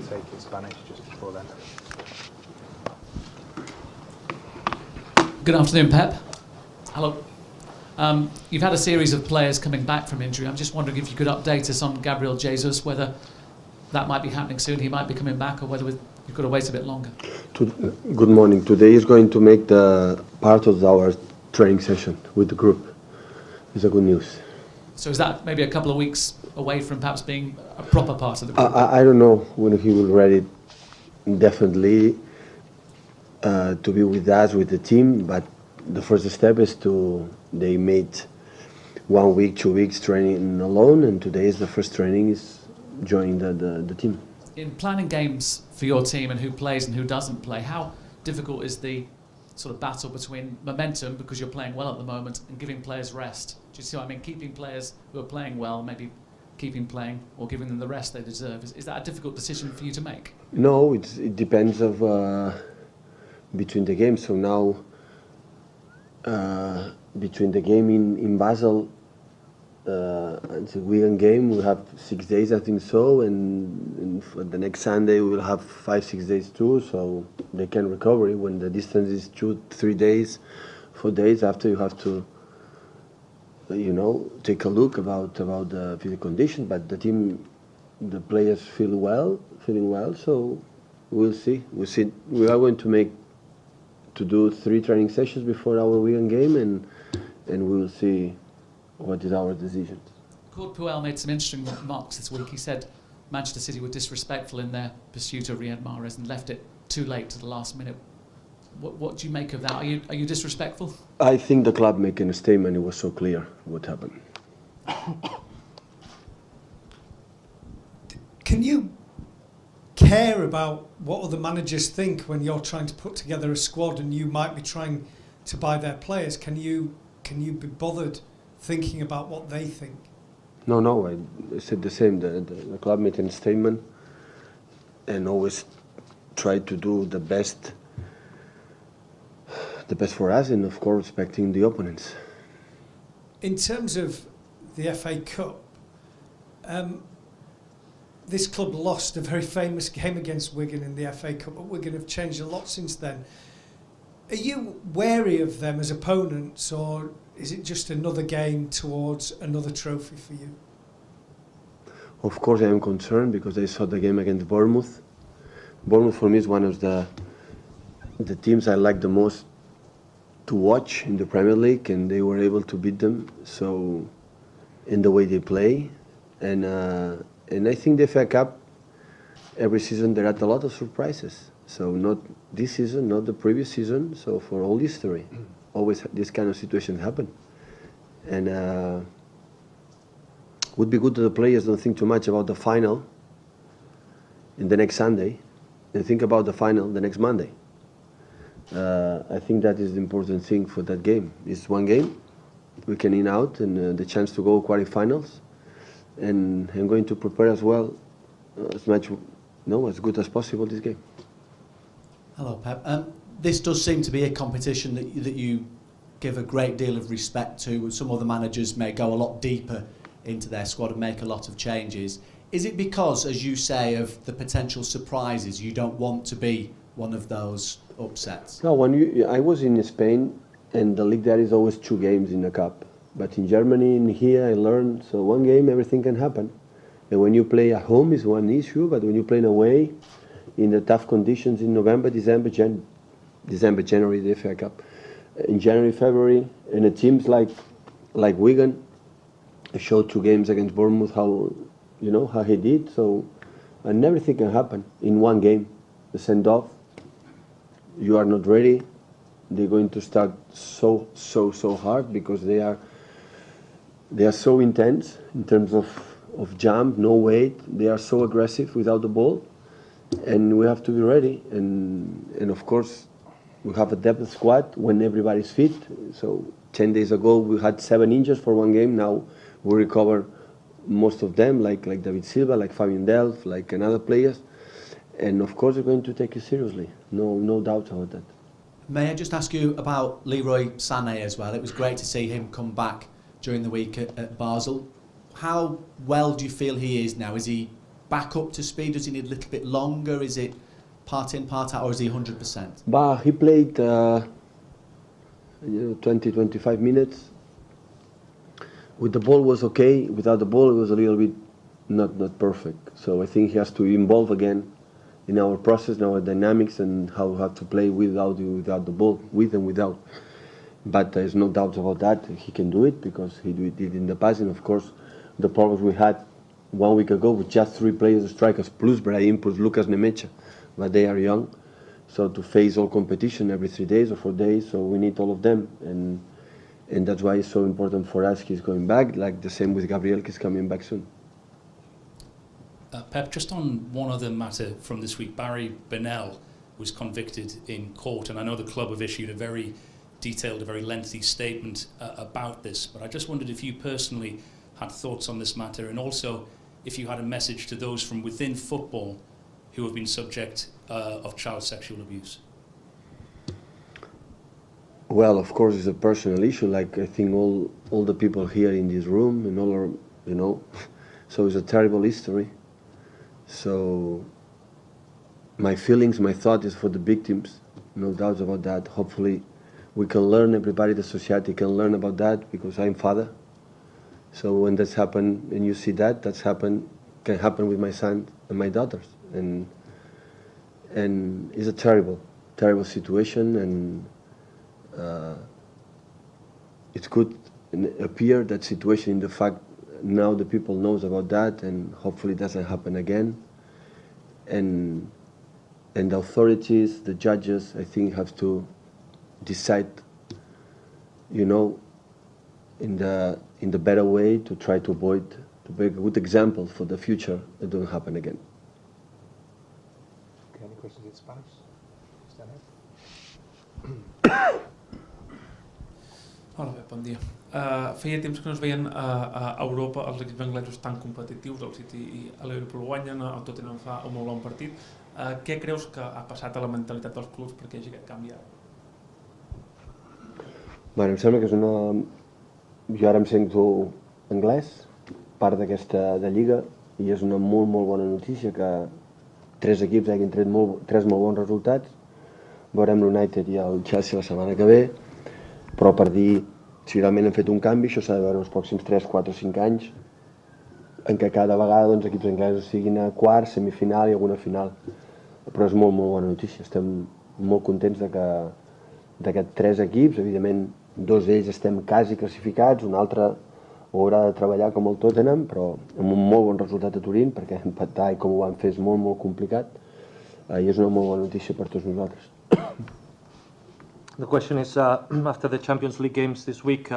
take in Spanish just before then. Good afternoon, Pep. Hello. You've had a series of players coming back from injury. I'm just wondering if you could update us on Gabriel Jesus, whether that might be happening soon, he might be coming back, or whether you've got to wait a bit longer. Good morning. Today is going to make the part of our training session with the group. It's a good news. So is that maybe a couple of weeks away from perhaps being a proper part of the group? I don't know when he will ready definitely to be with us, with the team, but the first step is they made 1 week, 2 weeks training alone, and today is the first training is joining the team. In planning games for your team and who plays and who doesn't play, how difficult is the sort of battle between momentum, because you're playing well at the moment, and giving players rest? Do you see what I mean? Keeping players who are playing well, maybe keeping playing or giving them the rest they deserve. Is that a difficult decision for you to make? No, it depends of between the games. So now between the game in Basel and the Wigan game, we have 6 days, I think so, and for the next Sunday we will have 5-6 days too, so they can recover. When the distance is 2-3 days, 4 days after, you have to take a look about the physical condition. But the team, the players feeling well, so we'll see. We are going to do 3 training sessions before our Wigan game, and we will see what is our decision. Claude Puel made some interesting remarks this week. He said Manchester City were disrespectful in their pursuit of Riyad Mahrez and left it too late to the last minute. What do you make of that? Are you disrespectful? I think the club making a statement, it was so clear what happened. Can you care about what other managers think when you're trying to put together a squad and you might be trying to buy their players? Can you be bothered thinking about what they think? No, I said the same. The club made a statement and always try to do the best for us, and of course respecting the opponents. In terms of the FA Cup, this club lost a very famous game against Wigan in the FA Cup, but Wigan have changed a lot since then. Are you wary of them as opponents, or is it just another game towards another trophy for you? Of course I am concerned, because I saw the game against Bournemouth. Bournemouth for me is one of the teams I like the most to watch in the Premier League, and they were able to beat them so in the way they play. And I think the FA Cup, every season there are a lot of surprises. So not this season, not the previous season, so for all history. Always this kind of situation happen. And would be good that the players don't think too much about the final in the next Sunday, and think about the final the next Monday. I think that is the important thing for that game. It's one game, we can in out, and the chance to go quarterfinals. And I'm going to prepare as well as good as possible this game. Hello, Pep. This does seem to be a competition that you give a great deal of respect to. Some other managers may go a lot deeper into their squad and make a lot of changes. Is it because, as you say, of the potential surprises, you don't want to be one of those upsets? No, I was in Spain, and the league there is always 2 games in the cup. But in Germany, in here, I learned, so one game, everything can happen. And when you play at home is one issue, but when you play away, in the tough conditions in November, December, January, the FA Cup, in January, February, and the teams like Wigan, I showed 2 games against Bournemouth how he did. So, and everything can happen in one game. The send-off, you are not ready. They're going to start so hard, because they are so intense in terms of jump, no weight. They are so aggressive without the ball, and we have to be ready. And of course, we have a depth squad when everybody's fit. So 10 days ago we had 7 injuries for one game. Now we recover most of them, like David Silva, like Fabian Delph, like another players. And of course we're going to take it seriously. No doubt about that. May I just ask you about Leroy Sané as well? It was great to see him come back during the week at Basel. How well do you feel he is now? Is he back up to speed? Does he need a little bit longer? Is it part in, part out, or is he 100%? But he played 20, 25 minutes. With the ball was okay. Without the ball, it was a little bit not perfect. So I think he has to involve again in our process, in our dynamics, and how we have to play without the ball, with and without. But there's no doubt about that. He can do it because he did it in the past. And of course, the problems we had 1 week ago with just 3 players, strikers, plus Brahim, plus Lucas Nemecha, but they are young. So to face all competition every 3 days or 4 days, so we need all of them. And that's why it's so important for us he's going back, like the same with Gabriel, he's coming back soon. Pep, just on one other matter from this week, Barry Bennell was convicted in court, and I know the club have issued a very detailed, a very lengthy statement about this, but I just wondered if you personally had thoughts on this matter, and also if you had a message to those from within football who have been subject of child sexual abuse. Well, of course, it's a personal issue, like I think all the people here in this room and all are, so it's a terrible history. So my feelings, my thought is for the victims, no doubts about that. Hopefully we can learn, everybody, the society can learn about that, because I'm father. So when that's happened and you see that's happened, can happen with my son and my daughters. And it's a terrible situation, and it could appear that situation in the fact now the people knows about that, and hopefully it doesn't happen again. And the authorities, the judges, I think have to decide, in the better way to try to avoid, to make a good example for the future that don't happen again. Okay, any questions in Spanish? Stand Hola, Pep, bon dia. Feia temps que no es veien a Europa els equips anglesos tan competitius, el City i l'Europa el guanyen, el Tottenham fa un molt bon partit. Què creus que ha passat a la mentalitat dels clubs perquè hi hagi aquest canvi ara? Bueno, em sembla que és una... Jo ara em sento anglès, part d'aquesta lliga, i és una molt bona notícia que 3 equips hagin tret 3 molt bons resultats. Veurem l'United i el Chelsea la setmana que ve, però per dir si realment hem fet un canvi, això s'ha de veure els pròxims 3, 4 o 5 anys, en què cada vegada equips anglesos siguin a quart, semifinal i alguna final. Però és molt bona notícia, estem molt contents d'aquests 3 equips, evidentment 2 d'ells estem quasi classificats, un altre haurà de treballar com el Tottenham, però amb un molt bon resultat a Turín, perquè empatar i com ho van fer és molt complicat, i és una molt bona notícia per tots nosaltres. The question is, after the Champions League games this week,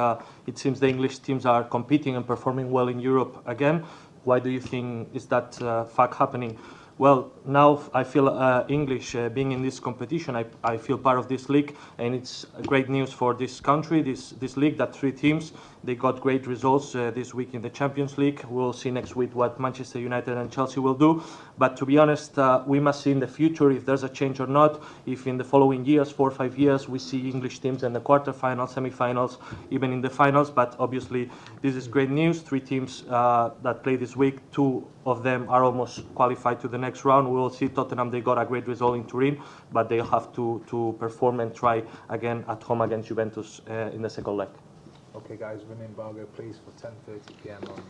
it seems the English teams are competing and performing well in Europe again. Why do you think is that fact happening? Well, now I feel English being in this competition. I feel part of this league, and it's great news for this country, this league, that 3 teams, they got great results this week in the Champions League. We'll see next week what Manchester United and Chelsea will do. But to be honest, we must see in the future if there's a change or not. If in the following years, 4 or 5 years, we see English teams in the quarterfinals, semi-finals, even in the finals. But obviously, this is great news. 3 teams that play this week, 2 of them are almost qualified to the next round. We will see Tottenham, they got a great result in Turin, but they'll have to perform and try again at home against Juventus in the second leg. Okay guys, we're in embargo please for 10:30 PM on